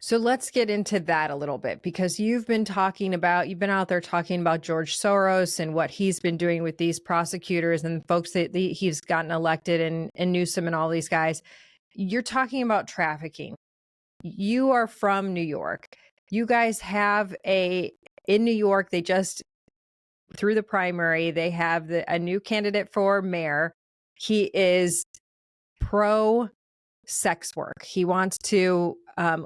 So let's get into that a little bit, because you've been out there talking about George Soros and what he's been doing with these prosecutors and folks that he's gotten elected, and Newsom and all these guys. You're talking about trafficking. You are from New York. You guys have in New York, they just, through the primary, they have a new candidate for mayor. He is pro sex work. He wants to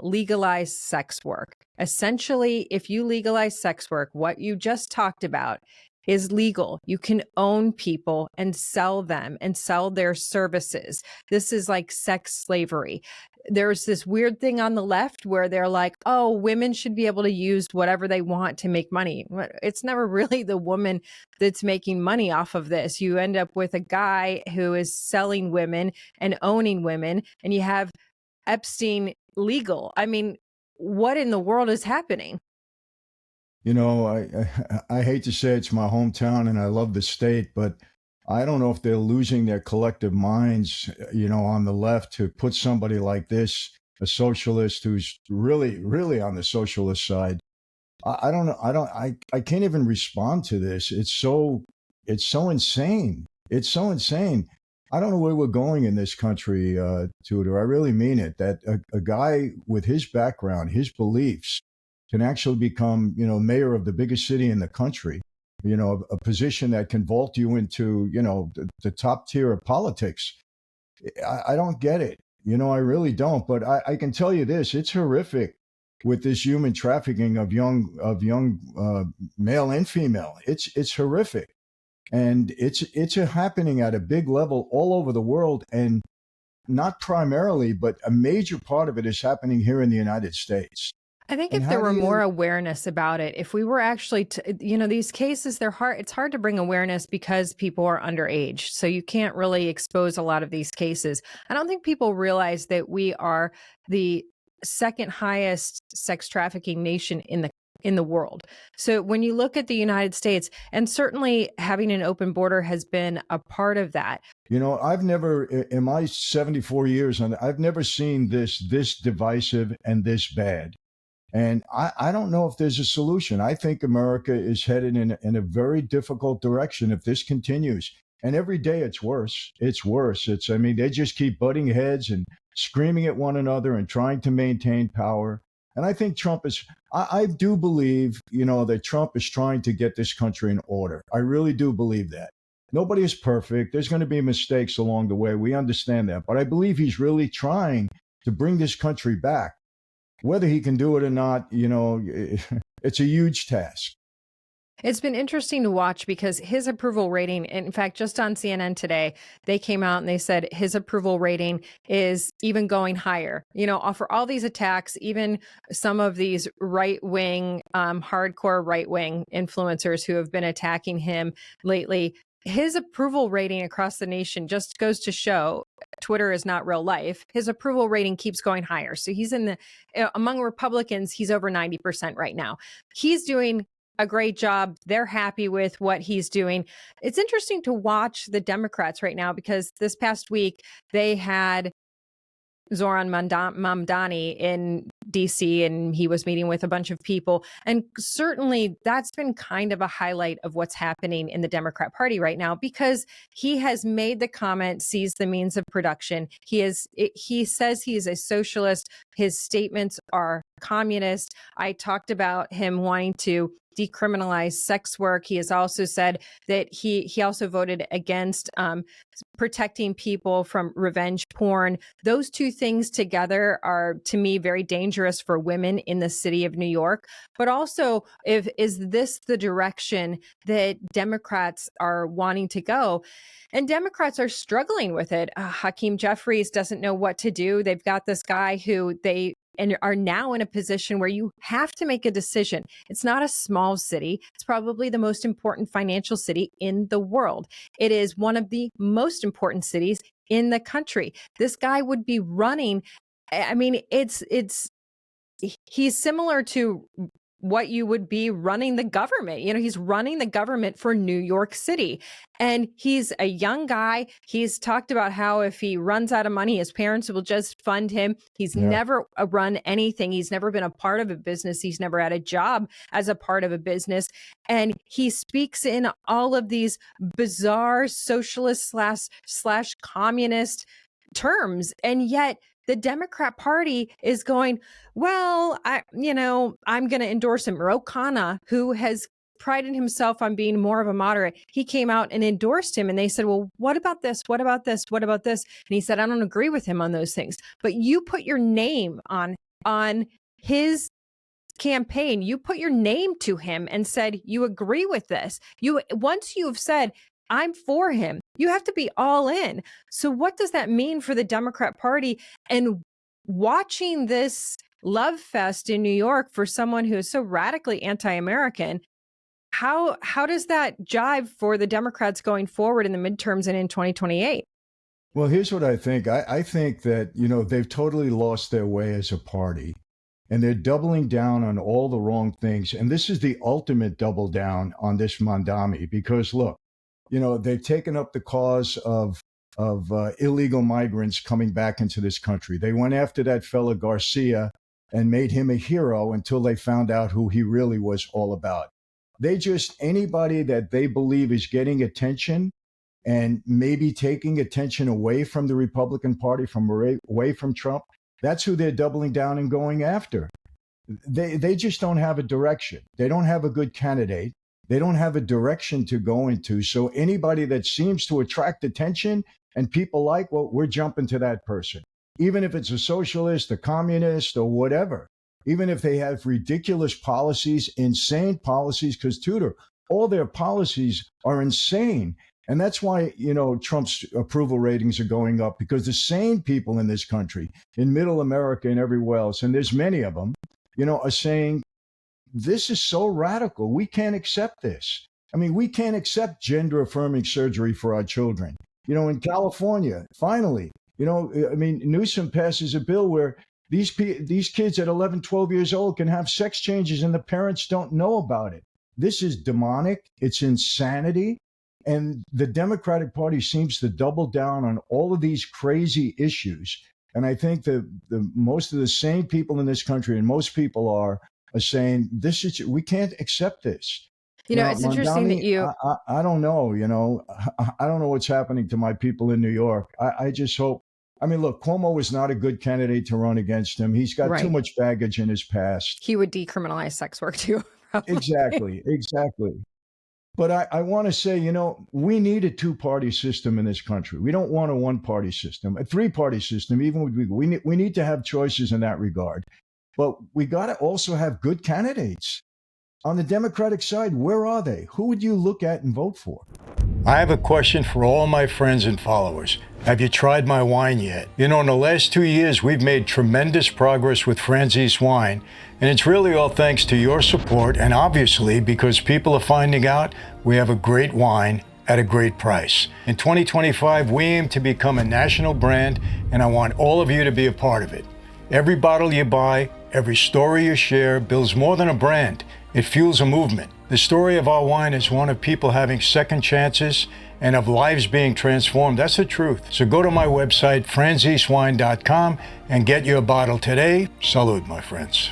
legalize sex work. Essentially, if you legalize sex work, what you just talked about is legal. You can own people and sell them and sell their services. This is like sex slavery. There's this weird thing on the left where they're like, oh, women should be able to use whatever they want to make money. It's never really the woman that's making money off of this. You end up with a guy who is selling women and owning women, and you have Epstein legal. I mean, what in the world is happening? You know, I hate to say it's my hometown and I love the state, but I don't know if they're losing their collective minds, on the left to put somebody like this, a socialist who's really, really on the socialist side. I don't know. I can't even respond to this. It's so insane. It's so insane. I don't know where we're going in this country, Tudor. I really mean it. That a guy with his background, his beliefs, can actually become, mayor of the biggest city in the country. A position that can vault you into, the top tier of politics. I don't get it. I really don't. But I can tell you this: it's horrific with this human trafficking of young male and female. It's horrific. And it's happening at a big level all over the world, and not primarily, but a major part of it is happening here in the United States. I think And if how there do were more you, awareness about it, if we were actually, these cases, they're hard. It's hard to bring awareness because people are underage. So you can't really expose a lot of these cases. I don't think people realize that we are the second highest sex trafficking nation in the world. So when you look at the United States, and certainly having an open border has been a part of that. I've never, in my 74 years, and I've never seen this divisive and this bad. And I don't know if there's a solution. I think America is headed in a very difficult direction if this continues. And every day it's worse. It's worse. I mean, they just keep butting heads and screaming at one another and trying to maintain power. And I think I do believe, that Trump is trying to get this country in order. I really do believe that. Nobody is perfect. There's going to be mistakes along the way. We understand that. But I believe he's really trying to bring this country back. Whether he can do it or not, it's a huge task. It's been interesting to watch because his approval rating, in fact, just on CNN today, they came out and they said his approval rating is even going higher. For all these attacks, even some of these right-wing, hardcore right-wing influencers who have been attacking him lately, his approval rating across the nation just goes to show Twitter is not real life. His approval rating keeps going higher. So he's among Republicans, he's over 90% right now. He's doing a great job. They're happy with what he's doing. It's interesting to watch the Democrats right now, because this past week they had Zohran Mamdani in DC, and he was meeting with a bunch of people. And certainly that's been kind of a highlight of what's happening in the Democrat Party right now, because he has made the comment, seize the means of production. He says he is a socialist. His statements are communist. I talked about him wanting to decriminalize sex work. He has also said that he also voted against protecting people from revenge porn. Those two things together are, to me, very dangerous for women in the city of New York. But also, is this the direction that Democrats are wanting to go? And Democrats are struggling with it. Hakeem Jeffries doesn't know what to do. They've got this guy who and are now in a position where you have to make a decision. It's not a small city. It's probably the most important financial city in the world. It is one of the most important cities in the country. This guy would be running. I mean, he's similar to what you would be running the government. You know, he's running the government for New York City. And he's a young guy. He's talked about how if he runs out of money, his parents will just fund him. He's never run anything. He's never been a part of a business. He's never had a job as a part of a business. And he speaks in all of these bizarre socialist slash communist terms. And yet the Democrat Party is going, well, I'm going to endorse him. Ro Khanna, who has prided himself on being more of a moderate, he came out and endorsed him. And they said, well, what about this? What about this? What about this? And he said, I don't agree with him on those things. But you put your name on his campaign. You put your name to him and said, you agree with this. Once you have said, I'm for him, you have to be all in. So what does that mean for the Democrat Party? And watching this love fest in New York for someone who is so radically anti-American, how does that jive for the Democrats going forward in the midterms and in 2028? Well, here's what I think. I think that, they've totally lost their way as a party, and they're doubling down on all the wrong things. And this is the ultimate double down on this Mamdani, because look, they've taken up the cause of illegal migrants coming back into this country. They went after that fella Garcia and made him a hero until they found out who he really was all about. Anybody that they believe is getting attention and maybe taking attention away from the Republican Party, away from Trump, that's who they're doubling down and going after. They just don't have a direction. They don't have a good candidate. They don't have a direction to go into. So anybody that seems to attract attention and people like, well, we're jumping to that person. Even if it's a socialist, a communist, or whatever. Even if they have ridiculous policies, insane policies, because Tudor, all their policies are insane. And that's why, Trump's approval ratings are going up, because the sane people in this country, in middle America and everywhere else, and there's many of them, are saying, this is so radical. We can't accept this. I mean, we can't accept gender affirming surgery for our children. In California, finally, Newsom passes a bill where these kids at 11, 12 years old can have sex changes and the parents don't know about it. This is demonic. It's insanity. And the Democratic Party seems to double down on all of these crazy issues. And I think that most of the sane people in this country, and most people are saying, we can't accept this. It's interesting that you... I don't know, I don't know what's happening to my people in New York. I just hope, look, Cuomo was not a good candidate to run against him. He's got too much baggage in his past. He would decriminalize sex work too. Probably. Exactly. But I want to say, we need a two-party system in this country. We don't want a one-party system, a three-party system. Even we need to have choices in that regard. But we got to also have good candidates. On the Democratic side, where are they? Who would you look at and vote for? I have a question for all my friends and followers. Have you tried my wine yet? In the last 2 years, we've made tremendous progress with Franzese wine, and it's really all thanks to your support, and obviously because people are finding out we have a great wine at a great price. In 2025, we aim to become a national brand, and I want all of you to be a part of it. Every bottle you buy, every story you share builds more than a brand. It fuels a movement. The story of our wine is one of people having second chances and of lives being transformed. That's the truth. So go to my website, franzesewine.com, and get your bottle today. Salud, my friends.